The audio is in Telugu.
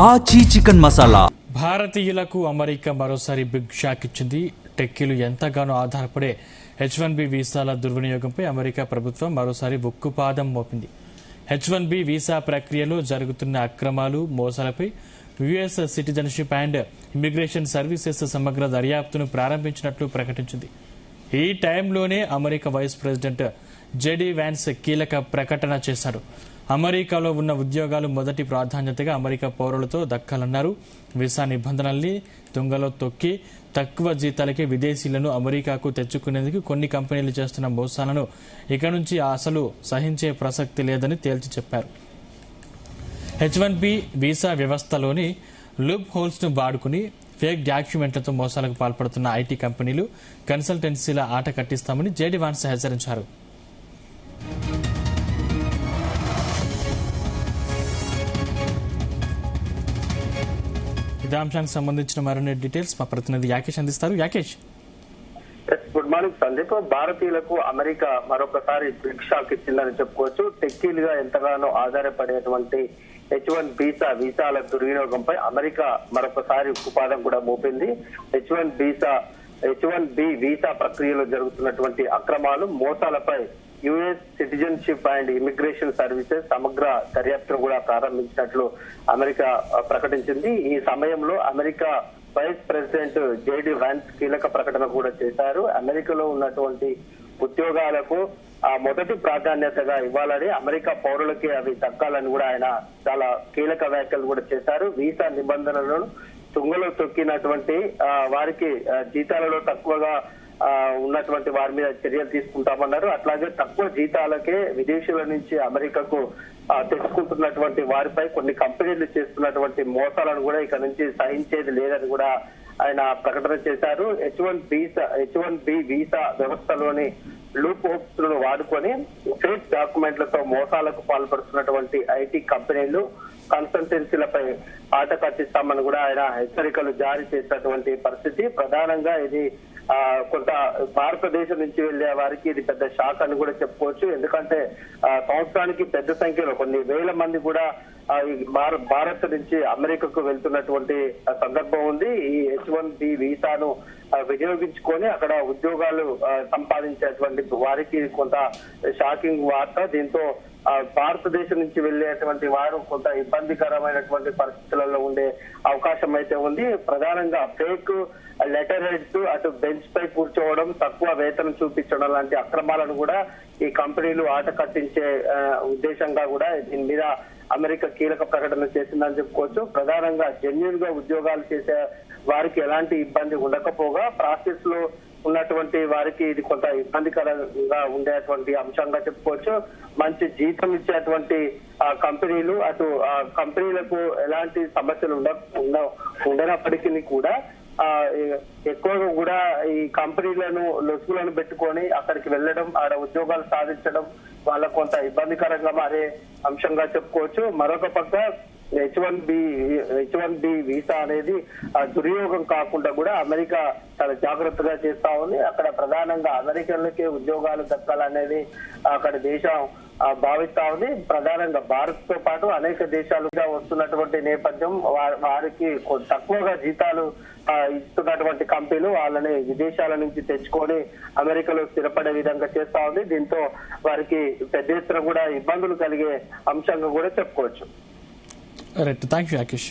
ఆచి చికెన్ మసాలా. భారతీయులకు అమెరికా మరోసారి బిగ్ షాక్ ఇచ్చింది. టెక్కీలు ఎంతగానో ఆధారపడే H1B వీసాల దుర్వినియోగంపై అమెరికా ప్రభుత్వం మరోసారి ఉక్కుపాదం మోపింది. H1B వీసా ప్రక్రియలో జరుగుతున్న అక్రమాలు, మోసాలపై US citizenship and immigration services సమగ్ర దర్యాప్తును ప్రారంభించినట్లు ప్రకటించింది. ఈ టైంలోనే America vice president JD Vance కీలక ప్రకటన చేశారు. అమెరికాలో ఉన్న ఉద్యోగాలు మొదటి ప్రాధాన్యతగా అమెరికా పౌరులతో దక్కాలన్నారు. వీసా నిబంధనల్ని తుంగలో తొక్కి తక్కువ జీతాలకే విదేశీయులను అమెరికాకు తెచ్చుకునేందుకు కొన్ని కంపెనీలు చేస్తున్న మోసాలను ఇక నుంచి అసలు సహించే ప్రసక్తి లేదని తేల్చి చెప్పారు. H1B వీసా వ్యవస్థలోని లూప్ హోల్స్ ను వాడుకుని ఫేక్ డాక్యుమెంట్లతో మోసాలకు పాల్పడుతున్న ఐటీ కంపెనీలు, కన్సల్టెన్సీల ఆట కట్టిస్తామని జేడీ వాన్స్ హెచ్చరించారు. ఇదే అంశానికి సంబంధించిన మరిన్ని డీటెయిల్స్ మా ప్రతినిధి యాకేష్ అందిస్తారు. Yakesh, good morning Sandeep. భారతీయులకు అమెరికా మరొకసారి బిగ్ షాక్ ఇచ్చిందని చెప్పుకోవచ్చు. టెక్కీలుగా ఎంతగానో ఆధారపడేటువంటి H1 వీసాల దుర్వినియోగంపై అమెరికా మరొకసారి ఉక్కుపాదం కూడా మోపింది. H1B వీసా ప్రక్రియలో జరుగుతున్నటువంటి అక్రమాలు, మోసాలపై US citizenship and immigration services సమగ్ర దర్యాప్తును కూడా ప్రారంభించినట్లు అమెరికా ప్రకటించింది. ఈ సమయంలో America vice president JD Vance కీలక ప్రకటన కూడా చేశారు. అమెరికాలో ఉన్నటువంటి ఉద్యోగాలకు మొదటి ప్రాధాన్యతగా ఇవ్వాలని, అమెరికా పౌరులకి అవి దక్కాలని కూడా ఆయన చాలా కీలక వ్యాఖ్యలు కూడా చేశారు. వీసా నిబంధనలను తుంగలో తొక్కినటువంటి వారికి జీతాలలో తక్కువగా ఉన్నటువంటి వారి మీద చర్యలు తీసుకుంటామన్నారు. అట్లాగే తక్కువ జీతాలకే విదేశీయుల నుంచి అమెరికాకు తెచ్చుకుంటున్నటువంటి వారిపై కొన్ని కంపెనీలు చేస్తున్నటువంటి మోసాలను కూడా ఇక నుంచి సహించేది లేదని కూడా ఆయన ప్రకటన చేశారు. H1B వీసా వ్యవస్థలోని లూప్ హోల్స్ ను వాడుకొని ఫేక్ డాక్యుమెంట్లతో మోసాలకు పాల్పడుతున్నటువంటి ఐటీ కంపెనీలు, కన్సల్టెన్సీలపై ఆట కట్టిస్తామని కూడా ఆయన హెచ్చరికలు జారీ చేసినటువంటి పరిస్థితి. ప్రధానంగా ఇది కొంత భారతదేశం నుంచి వెళ్లే వారికి ఇది పెద్ద షాక్ అని కూడా చెప్పుకోవచ్చు. ఎందుకంటే సంవత్సరానికి పెద్ద సంఖ్యలో కొన్ని వేల మంది కూడా భారత్ నుంచి అమెరికాకు వెళ్తున్నటువంటి సందర్భం ఉంది. ఈ H1B వీసాను వినియోగించుకొని అక్కడ ఉద్యోగాలు సంపాదించేటువంటి వారికి కొంత షాకింగ్ వార్త. దీంతో భారతదేశం నుంచి వెళ్లేటువంటి వారు కొంత ఇబ్బందికరమైనటువంటి పరిస్థితులలో ఉండే అవకాశం అయితే ఉంది. ప్రధానంగా ఫేక్ లెటర్ హెడ్స్, అటు బెంచ్ పై కూర్చోవడం, తక్కువ వేతనం చూపించడం లాంటి అక్రమాలను కూడా ఈ కంపెనీలు ఆట కట్టించే ఉద్దేశంగా కూడా దీని మీద అమెరికా కీలక ప్రకటన చేసిందని చెప్పుకోవచ్చు. ప్రధానంగా జెన్యూన్ గా ఉద్యోగాలు చేసే వారికి ఎలాంటి ఇబ్బంది ఉండకపోగా ప్రాసెస్ లో ఉన్నటువంటి వారికి ఇది కొంత ఇబ్బందికరంగా ఉండేటువంటి అంశంగా చెప్పుకోవచ్చు. మంచి జీతం ఇచ్చేటువంటి కంపెనీలు, అటు కంపెనీలకు ఎలాంటి సమస్యలు ఉండనప్పటికీ కూడా ఎక్కువగా కూడా ఈ కంపెనీలను లొసుగులను పెట్టుకొని అక్కడికి వెళ్ళడం, ఆడ ఉద్యోగాలు సాధించడం వాళ్ళకు కొంత ఇబ్బందికరంగా మారే అంశంగా చెప్పుకోవచ్చు. మరొక పక్క H1B వీసా అనేది దుర్యోగం కాకుండా కూడా అమెరికా చాలా జాగ్రత్తగా చేస్తా ఉంది. అక్కడ ప్రధానంగా అమెరికన్లకే ఉద్యోగాలు దక్కాలనేది అక్కడ దేశం భావిస్తా ఉంది. ప్రధానంగా భారత్ తో పాటు అనేక దేశాలుగా వస్తున్నటువంటి నేపథ్యం, వారికి తక్కువగా జీతాలు ఇస్తున్నటువంటి కంపెనీలు వాళ్ళని విదేశాల నుంచి తెచ్చుకొని అమెరికాలో స్థిరపడే విధంగా చేస్తా ఉంది. దీంతో వారికి పెద్ద ఎత్తున కూడా ఇబ్బందులు కలిగే అంశంగా కూడా చెప్పుకోవచ్చు. Right, thank you Yakesh.